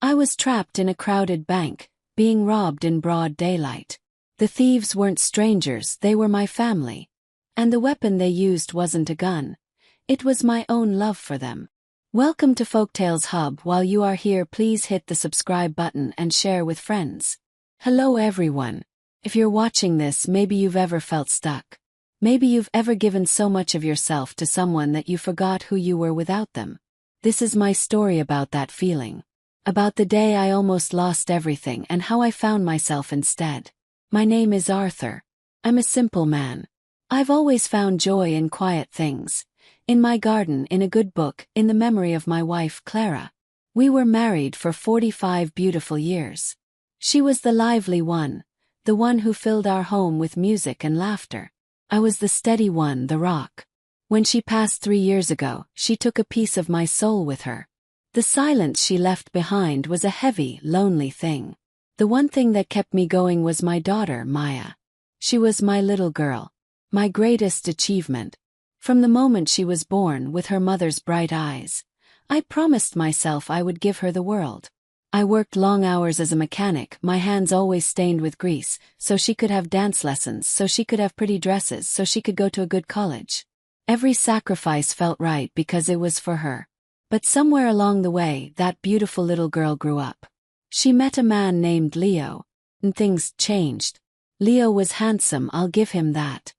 I was trapped in a crowded bank, being robbed in broad daylight. The thieves weren't strangers, they were my family. And the weapon they used wasn't a gun. It was my own love for them. Welcome to Folktales Hub. While you are here, please hit the subscribe button and share with friends. Hello everyone. If you're watching this, maybe you've ever felt stuck. Maybe you've ever given so much of yourself to someone that you forgot who you were without them. This is my story about that feeling. About the day I almost lost everything and how I found myself instead. My name is Arthur. I'm a simple man. I've always found joy in quiet things. In my garden, in a good book, in the memory of my wife Clara. We were married for 45 beautiful years. She was the lively one, the one who filled our home with music and laughter. I was the steady one, the rock. When she passed 3 years ago, she took a piece of my soul with her. The silence she left behind was a heavy, lonely thing. The one thing that kept me going was my daughter, Maya. She was my little girl. My greatest achievement. From the moment she was born, with her mother's bright eyes, I promised myself I would give her the world. I worked long hours as a mechanic, my hands always stained with grease, so she could have dance lessons, so she could have pretty dresses, so she could go to a good college. Every sacrifice felt right because it was for her. But somewhere along the way, that beautiful little girl grew up. She met a man named Leo, and things changed. Leo was handsome, I'll give him that.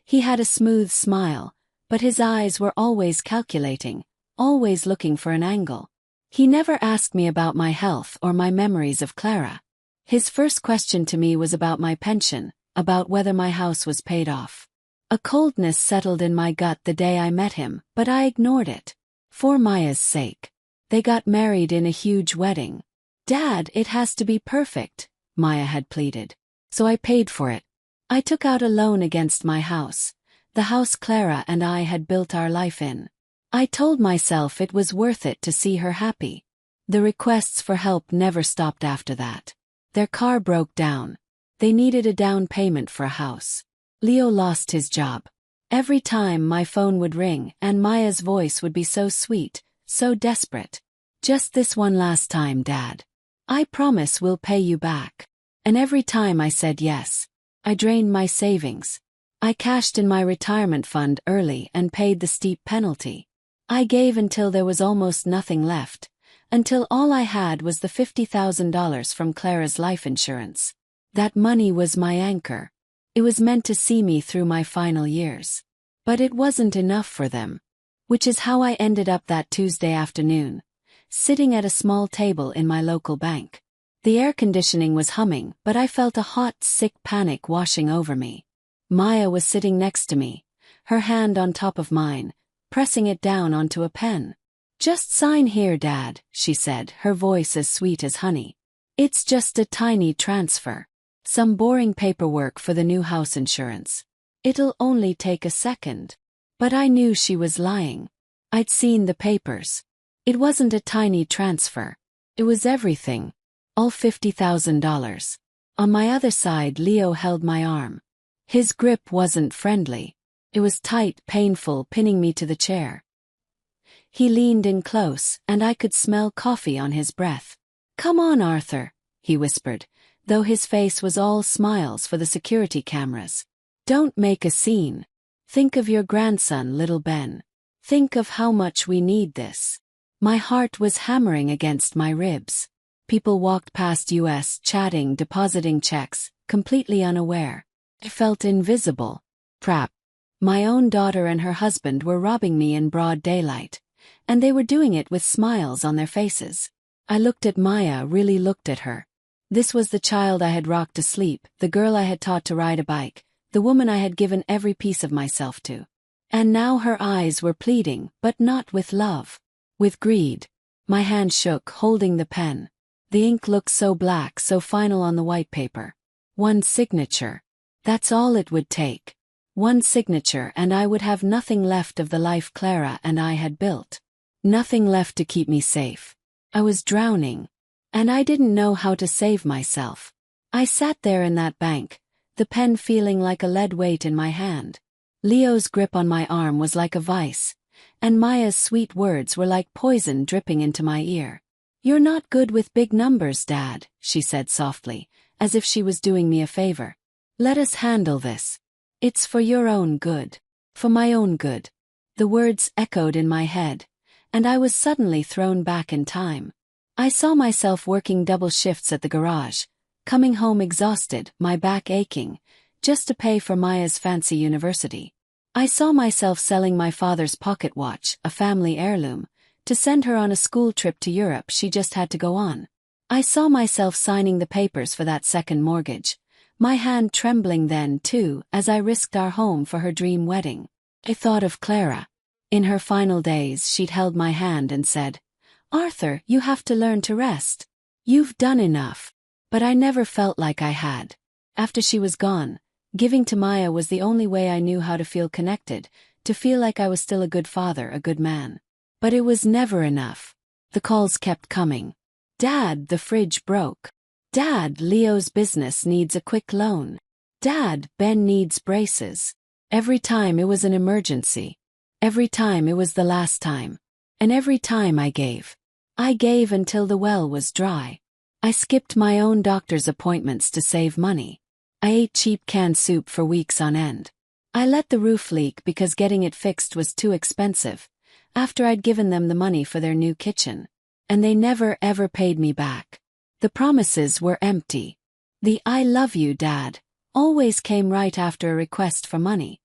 He had a smooth smile, but his eyes were always calculating, always looking for an angle. He never asked me about my health or my memories of Clara. His first question to me was about my pension, about whether my house was paid off. A coldness settled in my gut the day I met him, but I ignored it. For Maya's sake. They got married in a huge wedding. "Dad, it has to be perfect," Maya had pleaded. So I paid for it. I took out a loan against my house, the house Clara and I had built our life in. I told myself it was worth it to see her happy. The requests for help never stopped after that. Their car broke down. They needed a down payment for a house. Leo lost his job. Every time my phone would ring and Maya's voice would be so sweet, so desperate. "Just this one last time, Dad. I promise we'll pay you back." And every time I said yes. I drained my savings. I cashed in my retirement fund early and paid the steep penalty. I gave until there was almost nothing left, until all I had was the $50,000 from Clara's life insurance. That money was my anchor. It was meant to see me through my final years. But it wasn't enough for them. Which is how I ended up that Tuesday afternoon, sitting at a small table in my local bank. The air conditioning was humming, but I felt a hot, sick panic washing over me. Maya was sitting next to me, her hand on top of mine, pressing it down onto a pen. "Just sign here, Dad," she said, her voice as sweet as honey. "It's just a tiny transfer. Some boring paperwork for the new house insurance. It'll only take a second." But I knew she was lying. I'd seen the papers. It wasn't a tiny transfer. It was everything. All $50,000. On my other side, Leo held my arm. His grip wasn't friendly. It was tight, painful, pinning me to the chair. He leaned in close, and I could smell coffee on his breath. "Come on, Arthur," he whispered, though his face was all smiles for the security cameras. "Don't make a scene. Think of your grandson, little Ben. Think of how much we need this." My heart was hammering against my ribs. People walked past us, chatting, depositing checks, completely unaware. I felt invisible. Trapped. My own daughter and her husband were robbing me in broad daylight, and they were doing it with smiles on their faces. I looked at Maya, really looked at her. This was the child I had rocked to sleep, the girl I had taught to ride a bike, the woman I had given every piece of myself to. And now her eyes were pleading, but not with love. With greed. My hand shook, holding the pen. The ink looked so black, so final on the white paper. One signature. That's all it would take. One signature and I would have nothing left of the life Clara and I had built. Nothing left to keep me safe. I was drowning. And I didn't know how to save myself. I sat there in that bank, the pen feeling like a lead weight in my hand. Leo's grip on my arm was like a vice, and Maya's sweet words were like poison dripping into my ear. "You're not good with big numbers, Dad," she said softly, as if she was doing me a favor. "Let us handle this. It's for your own good. For my own good." The words echoed in my head, and I was suddenly thrown back in time. I saw myself working double shifts at the garage, coming home exhausted, my back aching, just to pay for Maya's fancy university. I saw myself selling my father's pocket watch, a family heirloom, to send her on a school trip to Europe she just had to go on. I saw myself signing the papers for that second mortgage, my hand trembling then, too, as I risked our home for her dream wedding. I thought of Clara. In her final days she'd held my hand and said, "Arthur, you have to learn to rest. You've done enough." But I never felt like I had. After she was gone, giving to Maya was the only way I knew how to feel connected, to feel like I was still a good father, a good man. But it was never enough. The calls kept coming. "Dad, the fridge broke." "Dad, Leo's business needs a quick loan." "Dad, Ben needs braces." Every time it was an emergency. Every time it was the last time. And every time I gave. I gave until the well was dry. I skipped my own doctor's appointments to save money. I ate cheap canned soup for weeks on end. I let the roof leak because getting it fixed was too expensive, after I'd given them the money for their new kitchen. And they never ever paid me back. The promises were empty. The "I love you, Dad" always came right after a request for money.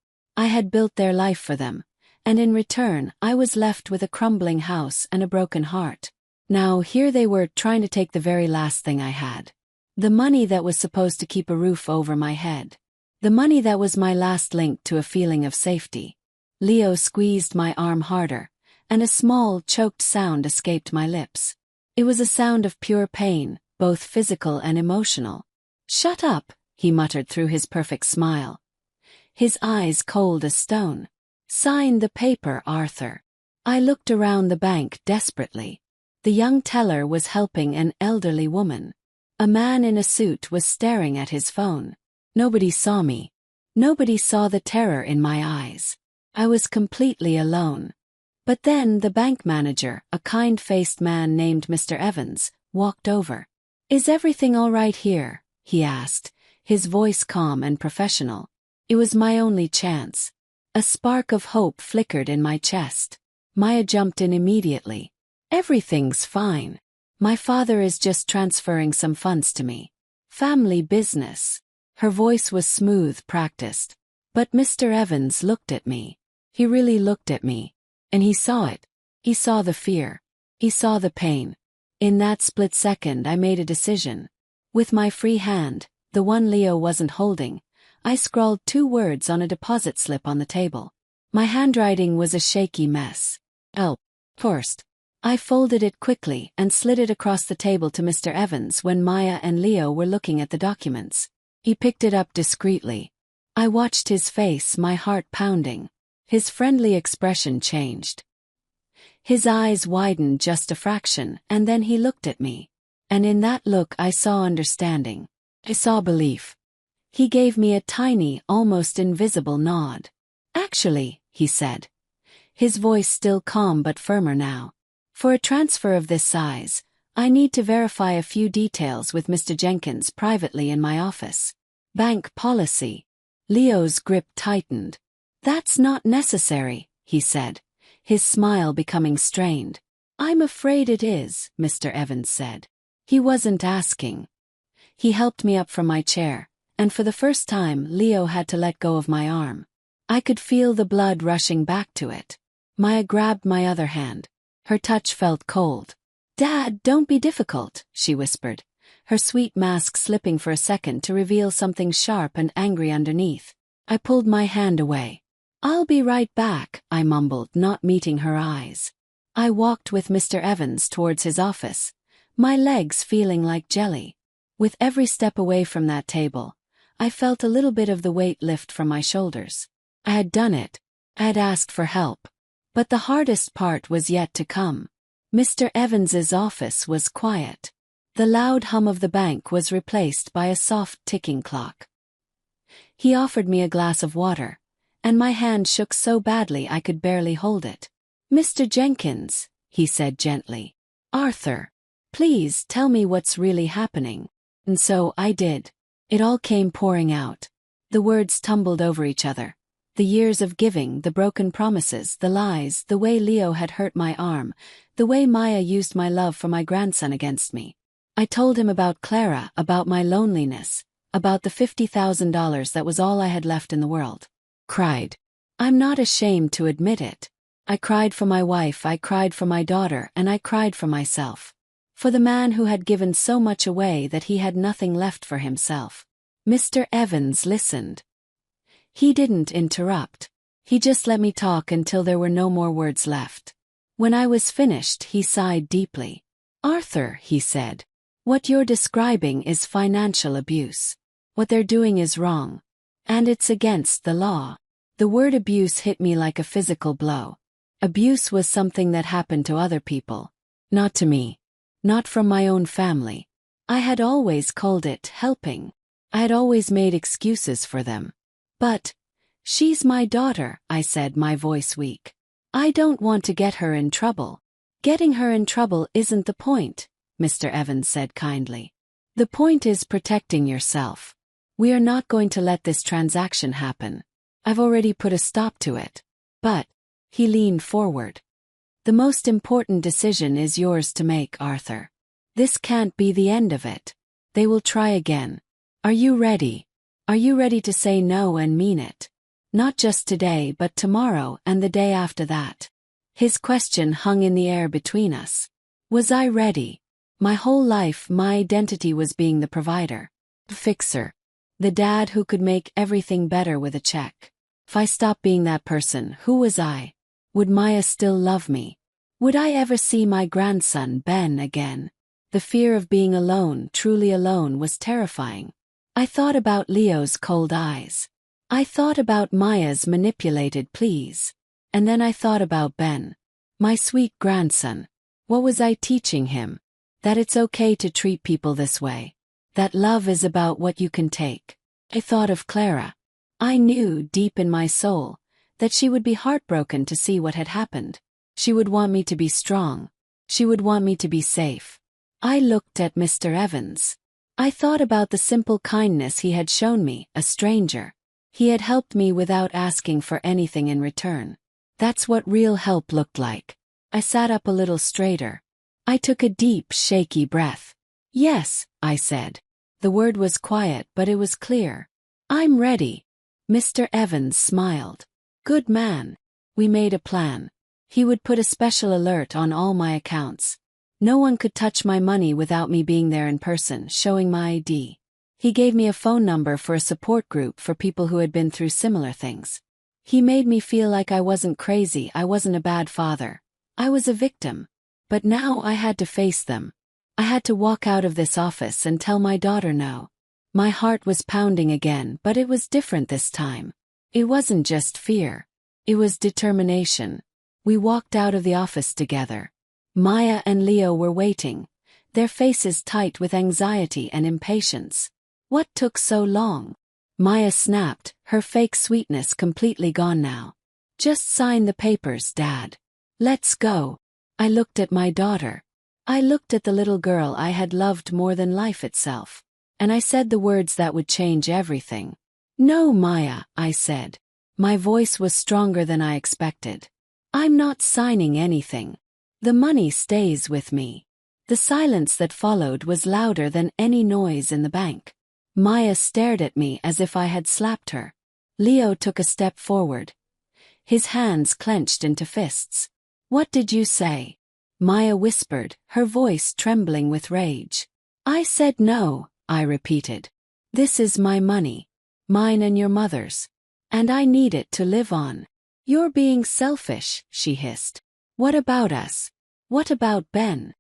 I had built their life for them, and in return I was left with a crumbling house and a broken heart. Now here they were trying to take the very last thing I had. The money that was supposed to keep a roof over my head. The money that was my last link to a feeling of safety. Leo squeezed my arm harder, and a small, choked sound escaped my lips. It was a sound of pure pain, both physical and emotional. "Shut up," he muttered through his perfect smile. His eyes cold as stone. "Sign the paper, Arthur." I looked around the bank desperately. The young teller was helping an elderly woman. A man in a suit was staring at his phone. Nobody saw me. Nobody saw the terror in my eyes. I was completely alone. But then the bank manager, a kind-faced man named Mr. Evans, walked over. "Is everything all right here?" he asked, his voice calm and professional. It was my only chance. A spark of hope flickered in my chest. Maya jumped in immediately. "Everything's fine. My father is just transferring some funds to me. Family business." Her voice was smooth, practiced. But Mr. Evans looked at me. He really looked at me. And he saw it. He saw the fear. He saw the pain. In that split second I made a decision. With my free hand, the one Leo wasn't holding, I scrawled 2 words on a deposit slip on the table. My handwriting was a shaky mess. "Help." First. I folded it quickly and slid it across the table to Mr. Evans when Maya and Leo were looking at the documents. He picked it up discreetly. I watched his face, my heart pounding. His friendly expression changed. His eyes widened just a fraction, and then he looked at me. And in that look I saw understanding. I saw belief. He gave me a tiny, almost invisible nod. "Actually," he said. His voice still calm but firmer now. "For a transfer of this size, I need to verify a few details with Mr. Jenkins privately in my office." "Bank policy." Leo's grip tightened. "That's not necessary," he said, his smile becoming strained. "I'm afraid it is," Mr. Evans said. He wasn't asking. He helped me up from my chair, and for the first time Leo had to let go of my arm. I could feel the blood rushing back to it. Maya grabbed my other hand. Her touch felt cold. "Dad, don't be difficult," she whispered, her sweet mask slipping for a second to reveal something sharp and angry underneath. I pulled my hand away. "I'll be right back," I mumbled, not meeting her eyes. I walked with Mr. Evans towards his office, my legs feeling like jelly. With every step away from that table, I felt a little bit of the weight lift from my shoulders. I had done it. I had asked for help. But the hardest part was yet to come. Mr. Evans's office was quiet. The loud hum of the bank was replaced by a soft ticking clock. He offered me a glass of water, and my hand shook so badly I could barely hold it. "Mr. Jenkins," he said gently. "Arthur." Please tell me what's really happening. And so I did. It all came pouring out. The words tumbled over each other. The years of giving, the broken promises, the lies, the way Leo had hurt my arm, the way Maya used my love for my grandson against me. I told him about Clara, about my loneliness, about the $50,000 that was all I had left in the world. Cried. I'm not ashamed to admit it. I cried for my wife, I cried for my daughter, and I cried for myself. For the man who had given so much away that he had nothing left for himself. Mr. Evans listened. He didn't interrupt. He just let me talk until there were no more words left. When I was finished, he sighed deeply. Arthur, he said, what you're describing is financial abuse. What they're doing is wrong. And it's against the law. The word abuse hit me like a physical blow. Abuse was something that happened to other people. Not to me. Not from my own family. I had always called it helping. I had always made excuses for them. But, she's my daughter, I said, my voice weak. I don't want to get her in trouble. Getting her in trouble isn't the point, Mr. Evans said kindly. The point is protecting yourself. We are not going to let this transaction happen. I've already put a stop to it. But, he leaned forward. The most important decision is yours to make, Arthur. This can't be the end of it. They will try again. Are you ready? Are you ready to say no and mean it? Not just today but tomorrow and the day after that. His question hung in the air between us. Was I ready? My whole life my identity was being the provider. Fixer. The dad who could make everything better with a check. If I stopped being that person, who was I? Would Maya still love me? Would I ever see my grandson, Ben, again? The fear of being alone, truly alone, was terrifying. I thought about Leo's cold eyes. I thought about Maya's manipulated pleas. And then I thought about Ben. My sweet grandson. What was I teaching him? That it's okay to treat people this way. That love is about what you can take. I thought of Clara. I knew, deep in my soul, that she would be heartbroken to see what had happened. She would want me to be strong. She would want me to be safe. I looked at Mr. Evans. I thought about the simple kindness he had shown me, a stranger. He had helped me without asking for anything in return. That's what real help looked like. I sat up a little straighter. I took a deep, shaky breath. Yes, I said. The word was quiet, but it was clear. I'm ready. Mr. Evans smiled. Good man. We made a plan. He would put a special alert on all my accounts. No one could touch my money without me being there in person, showing my ID. He gave me a phone number for a support group for people who had been through similar things. He made me feel like I wasn't crazy, I wasn't a bad father. I was a victim. But now I had to face them. I had to walk out of this office and tell my daughter no. My heart was pounding again, but it was different this time. It wasn't just fear. It was determination. We walked out of the office together. Maya and Leo were waiting, their faces tight with anxiety and impatience. What took so long? Maya snapped, her fake sweetness completely gone now. Just sign the papers, Dad. Let's go. I looked at my daughter. I looked at the little girl I had loved more than life itself. And I said the words that would change everything. No, Maya, I said. My voice was stronger than I expected. I'm not signing anything. The money stays with me. The silence that followed was louder than any noise in the bank. Maya stared at me as if I had slapped her. Leo took a step forward. His hands clenched into fists. What did you say? Maya whispered, her voice trembling with rage. I said no, I repeated. This is my money. Mine and your mother's. And I need it to live on. You're being selfish, she hissed. What about us? What about Ben?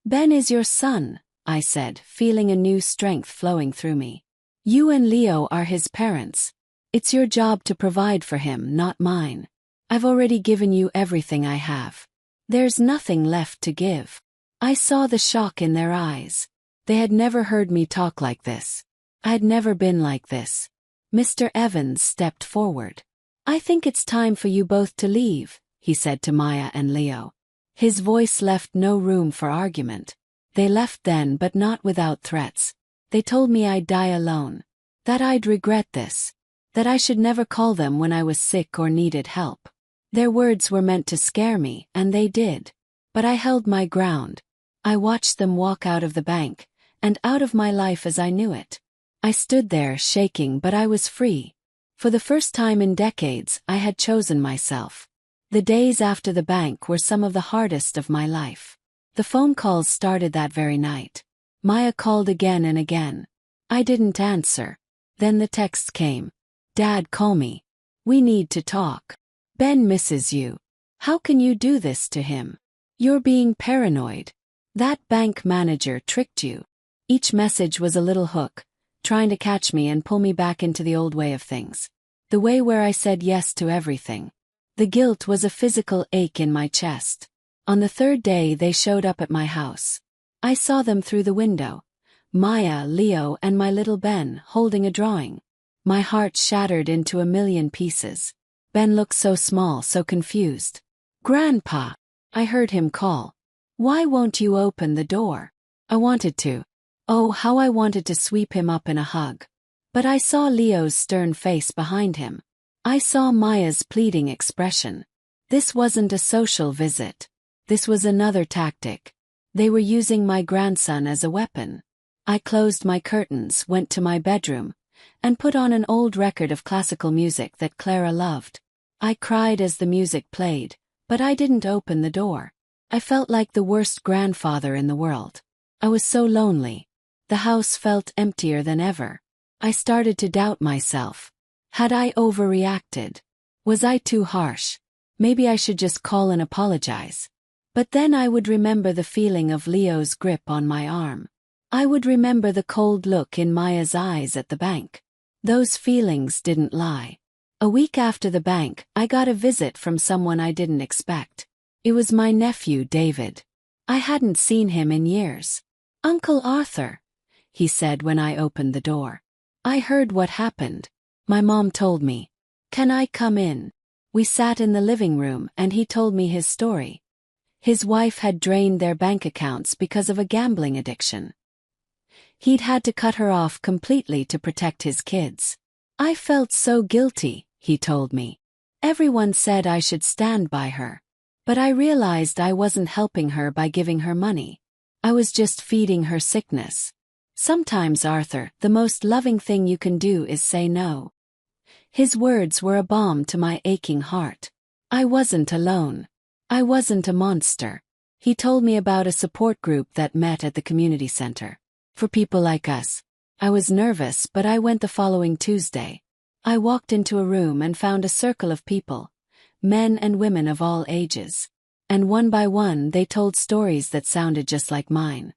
Ben is your son, I said, feeling a new strength flowing through me. You and Leo are his parents. It's your job to provide for him, not mine. I've already given you everything I have. There's nothing left to give. I saw the shock in their eyes. They had never heard me talk like this. I had never been like this. Mr. Evans stepped forward. I think it's time for you both to leave, he said to Maya and Leo. His voice left no room for argument. They left then, but not without threats. They told me I'd die alone. That I'd regret this. That I should never call them when I was sick or needed help. Their words were meant to scare me, and they did. But I held my ground. I watched them walk out of the bank, and out of my life as I knew it. I stood there shaking, but I was free. For the first time in decades, I had chosen myself. The days after the bank were some of the hardest of my life. The phone calls started that very night. Maya called again and again. I didn't answer. Then the text came. Dad, call me. We need to talk. Ben misses you. How can you do this to him? You're being paranoid. That bank manager tricked you. Each message was a little hook, trying to catch me and pull me back into the old way of things. The way where I said yes to everything. The guilt was a physical ache in my chest. On the third day they showed up at my house. I saw them through the window. Maya, Leo, and my little Ben, holding a drawing. My heart shattered into a million pieces. Ben looked so small, so confused. Grandpa! I heard him call. Why won't you open the door? I wanted to. Oh, how I wanted to sweep him up in a hug. But I saw Leo's stern face behind him. I saw Maya's pleading expression. This wasn't a social visit. This was another tactic. They were using my grandson as a weapon. I closed my curtains, went to my bedroom, and put on an old record of classical music that Clara loved. I cried as the music played, but I didn't open the door. I felt like the worst grandfather in the world. I was so lonely. The house felt emptier than ever. I started to doubt myself. Had I overreacted? Was I too harsh? Maybe I should just call and apologize. But then I would remember the feeling of Leo's grip on my arm. I would remember the cold look in Maya's eyes at the bank. Those feelings didn't lie. A week after the bank, I got a visit from someone I didn't expect. It was my nephew, David. I hadn't seen him in years. Uncle Arthur, he said when I opened the door. I heard what happened. My mom told me. Can I come in? We sat in the living room and he told me his story. His wife had drained their bank accounts because of a gambling addiction. He'd had to cut her off completely to protect his kids. I felt so guilty, he told me. Everyone said I should stand by her. But I realized I wasn't helping her by giving her money. I was just feeding her sickness. Sometimes, Arthur, the most loving thing you can do is say no. His words were a balm to my aching heart. I wasn't alone. I wasn't a monster. He told me about a support group that met at the community center. For people like us. I was nervous, but I went the following Tuesday. I walked into a room and found a circle of people, men and women of all ages. And one by one they told stories that sounded just like mine.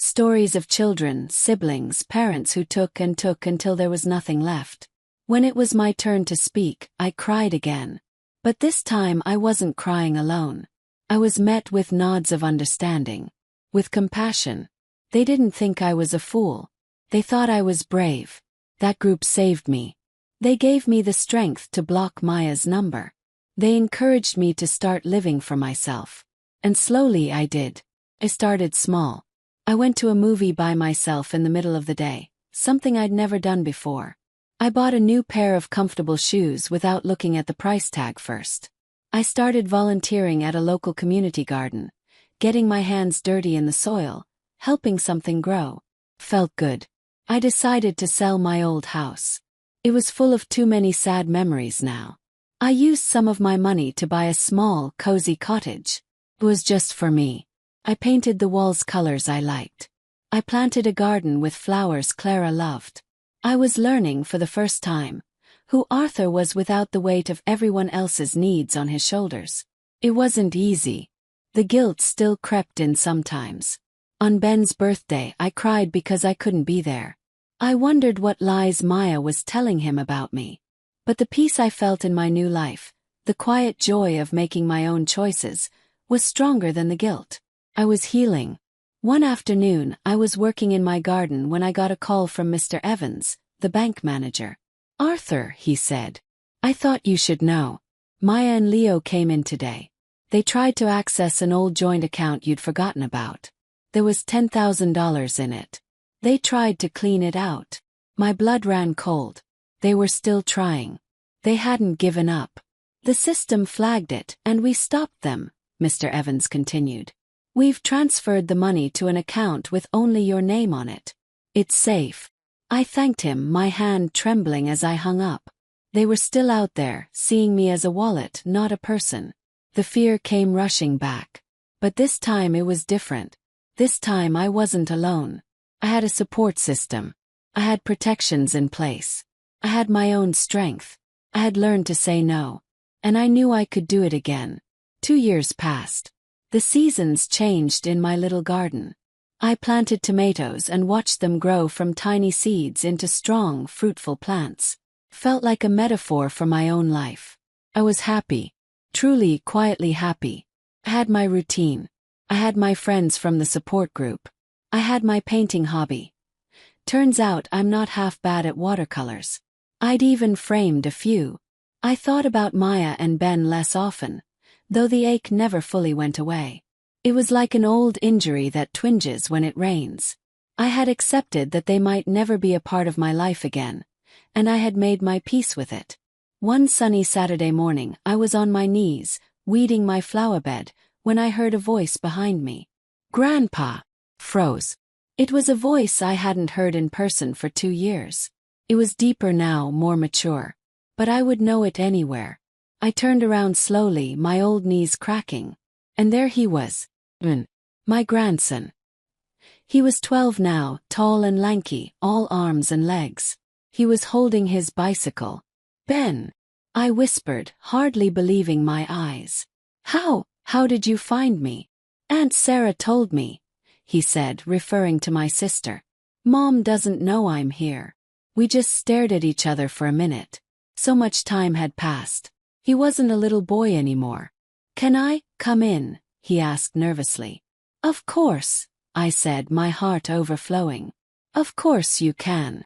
Stories of children, siblings, parents who took and took until there was nothing left. When it was my turn to speak, I cried again. But this time I wasn't crying alone. I was met with nods of understanding. With compassion. They didn't think I was a fool. They thought I was brave. That group saved me. They gave me the strength to block Maya's number. They encouraged me to start living for myself. And slowly I did. I started small. I went to a movie by myself in the middle of the day, something I'd never done before. I bought a new pair of comfortable shoes without looking at the price tag first. I started volunteering at a local community garden, getting my hands dirty in the soil, helping something grow. Felt good. I decided to sell my old house. It was full of too many sad memories now. I used some of my money to buy a small, cozy cottage. It was just for me. I painted the walls colors I liked. I planted a garden with flowers Clara loved. I was learning for the first time who Arthur was without the weight of everyone else's needs on his shoulders. It wasn't easy. The guilt still crept in sometimes. On Ben's birthday I cried because I couldn't be there. I wondered what lies Maya was telling him about me. But the peace I felt in my new life, the quiet joy of making my own choices, was stronger than the guilt. I was healing. One afternoon I was working in my garden when I got a call from Mr. Evans, the bank manager. Arthur, he said. I thought you should know. Maya and Leo came in today. They tried to access an old joint account you'd forgotten about. There was $10,000 in it. They tried to clean it out. My blood ran cold. They were still trying. They hadn't given up. The system flagged it, and we stopped them, Mr. Evans continued. We've transferred the money to an account with only your name on it. It's safe. I thanked him, my hand trembling as I hung up. They were still out there, seeing me as a wallet, not a person. The fear came rushing back. But this time it was different. This time I wasn't alone. I had a support system. I had protections in place. I had my own strength. I had learned to say no. And I knew I could do it again. 2 years passed. The seasons changed in my little garden. I planted tomatoes and watched them grow from tiny seeds into strong, fruitful plants. Felt like a metaphor for my own life. I was happy. Truly, quietly happy. I had my routine. I had my friends from the support group. I had my painting hobby. Turns out I'm not half bad at watercolors. I'd even framed a few. I thought about Maya and Ben less often, though the ache never fully went away. It was like an old injury that twinges when it rains. I had accepted that they might never be a part of my life again, and I had made my peace with it. One sunny Saturday morning, I was on my knees, weeding my flower bed, when I heard a voice behind me. Grandpa! Froze. It was a voice I hadn't heard in person for 2 years. It was deeper now, more mature. But I would know it anywhere. I turned around slowly, my old knees cracking. And there he was. My grandson. He was 12 now, tall and lanky, all arms and legs. He was holding his bicycle. Ben! I whispered, hardly believing my eyes. How did you find me? Aunt Sarah told me, he said, referring to my sister. Mom doesn't know I'm here. We just stared at each other for a minute. So much time had passed. He wasn't a little boy anymore. Can I come in? He asked nervously. Of course, I said, my heart overflowing. Of course you can.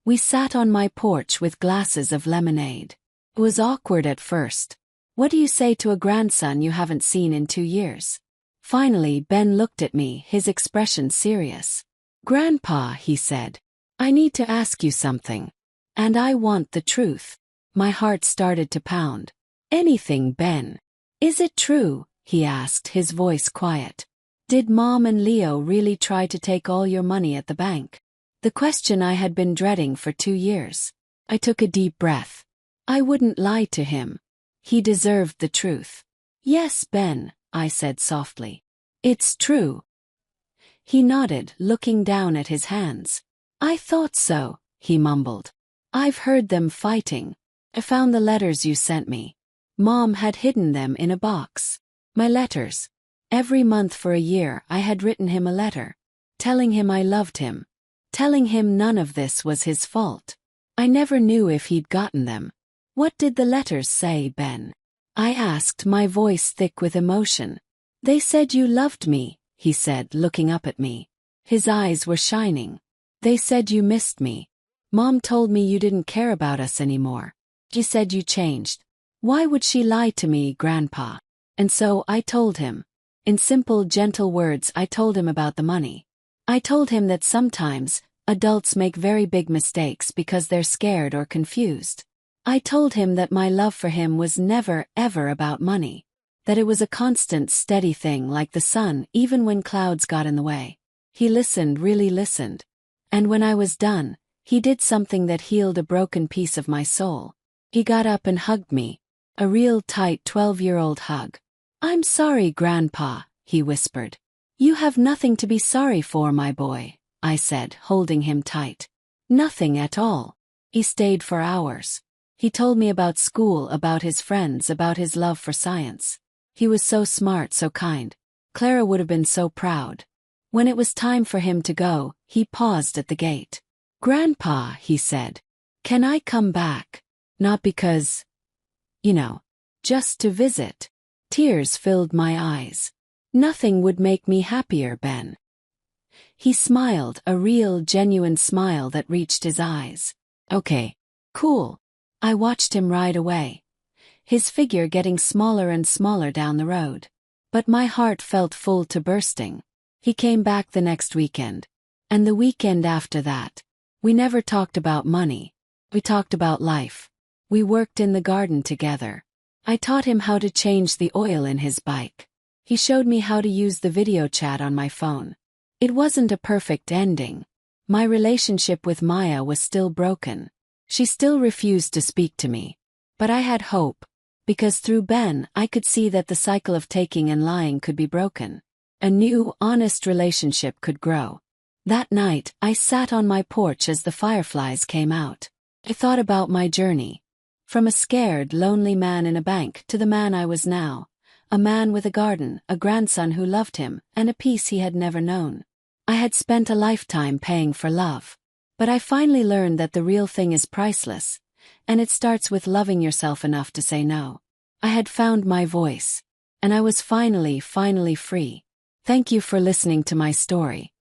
We sat on my porch with glasses of lemonade. It was awkward at first. What do you say to a grandson you haven't seen in 2 years? Finally, Ben looked at me, his expression serious. Grandpa, he said, I need to ask you something. And I want the truth. My heart started to pound. Anything, Ben. Is it true? He asked, his voice quiet. Did Mom and Leo really try to take all your money at the bank? The question I had been dreading for 2 years. I took a deep breath. I wouldn't lie to him. He deserved the truth. Yes, Ben, I said softly. It's true. He nodded, looking down at his hands. I thought so, he mumbled. I've heard them fighting. I found the letters you sent me. Mom had hidden them in a box. My letters. Every month for a year I had written him a letter, telling him I loved him, telling him none of this was his fault. I never knew if he'd gotten them. What did the letters say, Ben? I asked, my voice thick with emotion. They said you loved me, he said, looking up at me. His eyes were shining. They said you missed me. Mom told me you didn't care about us anymore. She said you changed. Why would she lie to me, Grandpa? And so I told him. In simple, gentle words, I told him about the money. I told him that sometimes adults make very big mistakes because they're scared or confused. I told him that my love for him was never, ever about money. That it was a constant, steady thing like the sun, even when clouds got in the way. He listened, really listened. And when I was done, he did something that healed a broken piece of my soul. He got up and hugged me. A real tight 12-year-old hug. I'm sorry, Grandpa, he whispered. You have nothing to be sorry for, my boy, I said, holding him tight. Nothing at all. He stayed for hours. He told me about school, about his friends, about his love for science. He was so smart, so kind. Clara would have been so proud. When it was time for him to go, he paused at the gate. Grandpa, he said, can I come back? Not because, just to visit. Tears filled my eyes. Nothing would make me happier, Ben. He smiled, a real, genuine smile that reached his eyes. Okay. Cool. I watched him ride away. His figure getting smaller and smaller down the road. But my heart felt full to bursting. He came back the next weekend. And the weekend after that. We never talked about money. We talked about life. We worked in the garden together. I taught him how to change the oil in his bike. He showed me how to use the video chat on my phone. It wasn't a perfect ending. My relationship with Maya was still broken. She still refused to speak to me. But I had hope. Because through Ben, I could see that the cycle of taking and lying could be broken. A new, honest relationship could grow. That night, I sat on my porch as the fireflies came out. I thought about my journey. From a scared, lonely man in a bank to the man I was now. A man with a garden, a grandson who loved him, and a peace he had never known. I had spent a lifetime paying for love. But I finally learned that the real thing is priceless. And it starts with loving yourself enough to say no. I had found my voice. And I was finally free. Thank you for listening to my story.